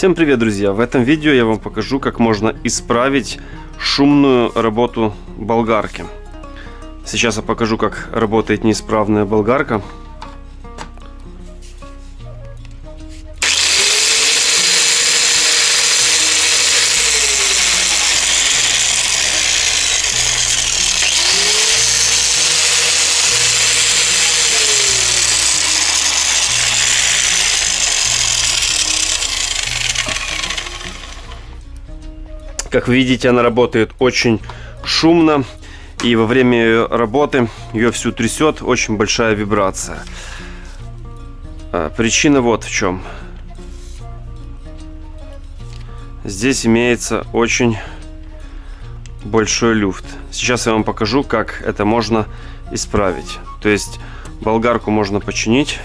Всем привет, друзья! В этом видео я вам покажу, как можно исправить шумную работу болгарки. Сейчас я покажу, как работает неисправная болгарка. Как вы видите, она работает очень шумно, и во время ее работы ее всю трясет, очень большая вибрация. Причина вот в чем. Здесь имеется очень большой люфт. Сейчас я вам покажу, как это можно исправить. То есть болгарку можно починить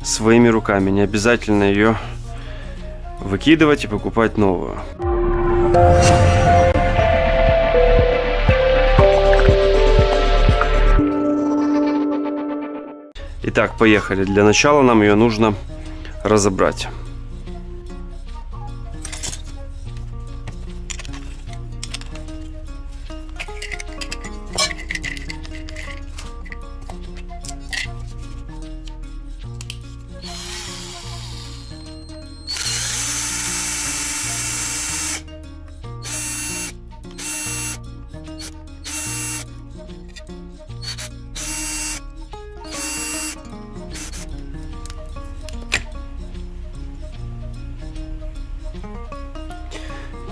своими руками, не обязательно ее выкидывать и покупать новую. Итак, поехали. Для начала нам ее нужно разобрать.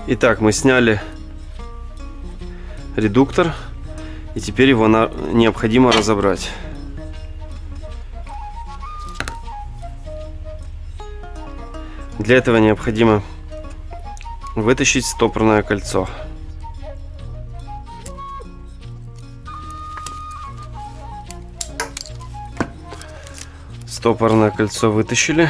Итак, мы сняли редуктор, и теперь его необходимо разобрать. Для этого необходимо вытащить стопорное кольцо. Стопорное кольцо вытащили.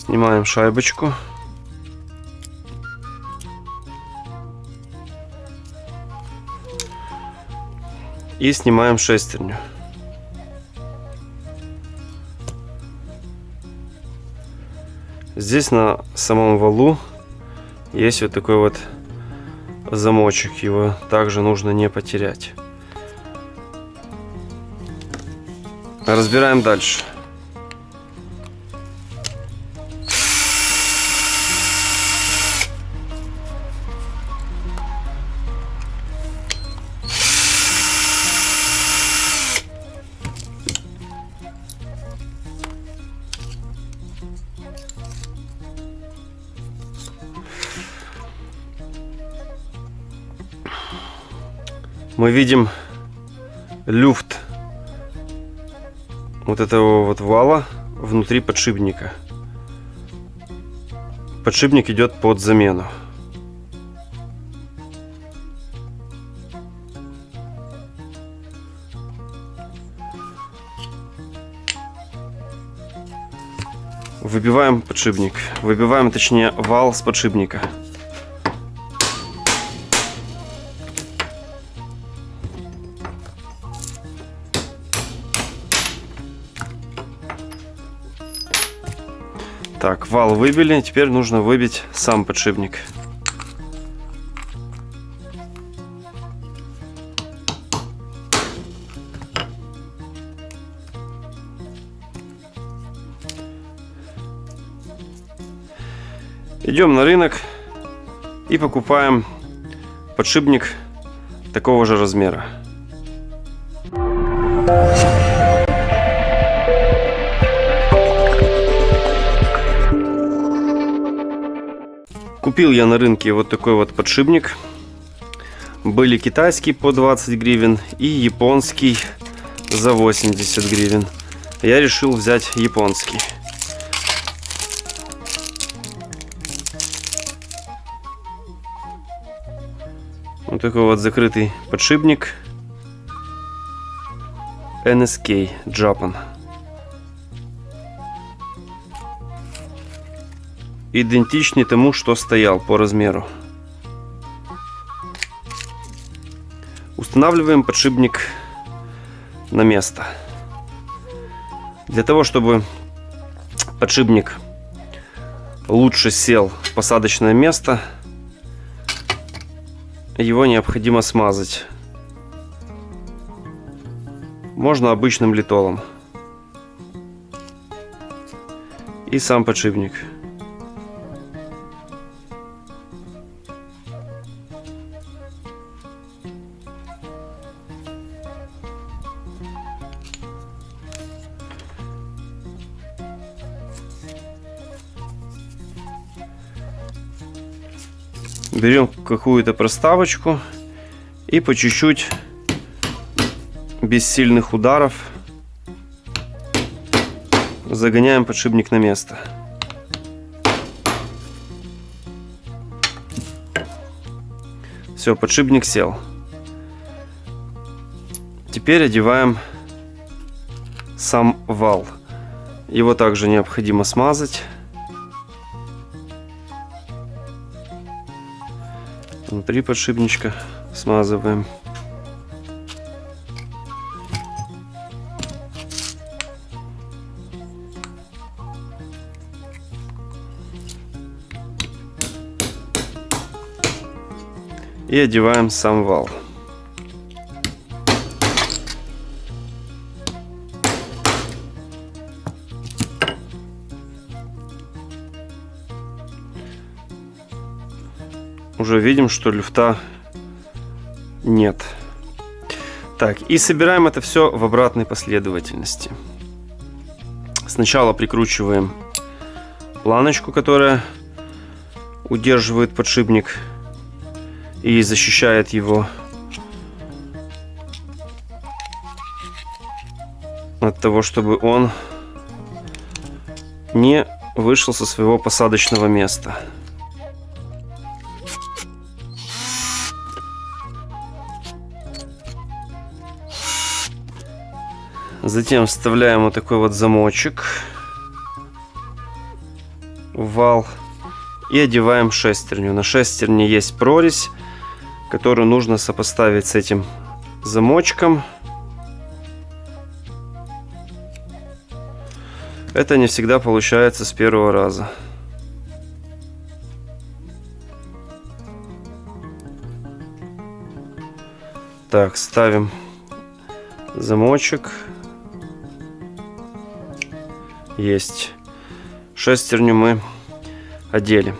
Снимаем шайбочку. И снимаем шестерню. Здесь на самом валу есть вот такой вот замочек. Его также нужно не потерять. Разбираем дальше. Мы видим люфт вот этого вот вала внутри подшипника. Подшипник идет под замену. Выбиваем подшипник. Выбиваем, точнее, вал с подшипника. Так, вал выбили, теперь нужно выбить сам подшипник. Идем на рынок и покупаем подшипник такого же размера. Купил я на рынке вот такой вот подшипник. Были китайский по 20 гривен и японский за 80 гривен. Я решил взять японский. Вот такой вот закрытый подшипник NSK Japan. Идентичный тому, что стоял по размеру. Устанавливаем подшипник на место. Для того, чтобы подшипник лучше сел в посадочное место, его необходимо смазать. Можно обычным литолом. И сам подшипник. Берем какую-то проставочку и по чуть-чуть, без сильных ударов, загоняем подшипник на место. Все, подшипник сел. Теперь одеваем сам вал. Его также необходимо смазать. Внутри подшипничка смазываем. И одеваем сам вал. Уже видим, что люфта нет. Так, и собираем это все в обратной последовательности. Сначала прикручиваем планочку, которая удерживает подшипник и защищает его от того, чтобы он не вышел со своего посадочного места. Затем вставляем вот такой вот замочек в вал и одеваем шестерню. На шестерне есть прорезь, которую нужно сопоставить с этим замочком. Это не всегда получается с первого раза. Так, ставим замочек. Есть. Шестерню мы одели.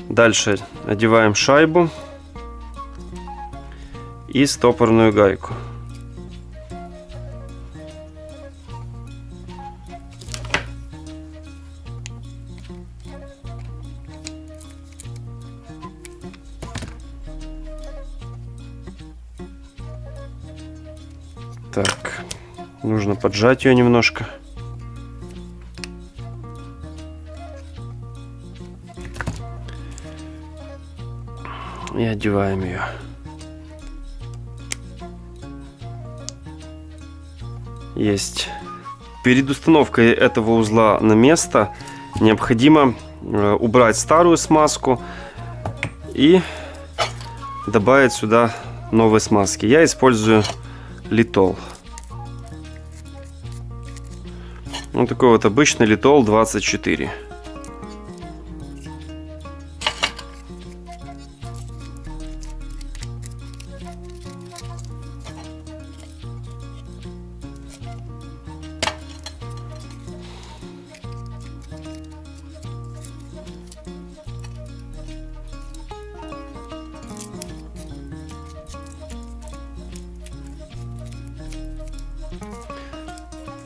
Дальше одеваем шайбу и стопорную гайку. Так, нужно поджать ее немножко. И одеваем ее. Есть. Перед установкой этого узла на место необходимо убрать старую смазку и добавить сюда новой смазки. Я использую литол. Вот такой вот обычный литол 24.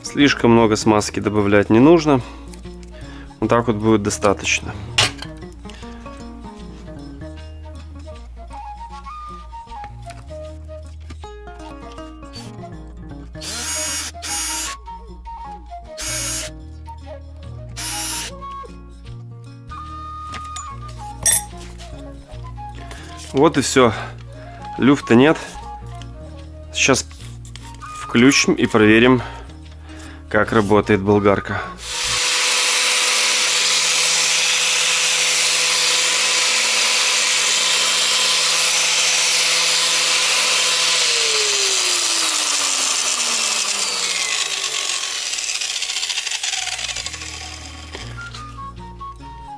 Слишком много смазки добавлять не нужно. Вот так вот будет достаточно. Вот и все. Люфта нет. Сейчас включим и проверим, как работает болгарка.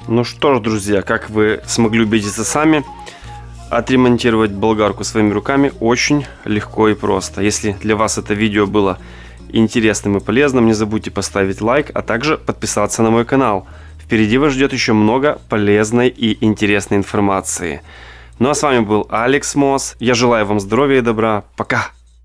Ну что ж, друзья, как вы смогли убедиться сами, отремонтировать болгарку своими руками очень легко и просто. Если для вас это видео было интересным и полезным, не забудьте поставить лайк, а также подписаться на мой канал. Впереди вас ждет еще много полезной и интересной информации. Ну а с вами был Алекс Мос. Я желаю вам здоровья и добра. Пока!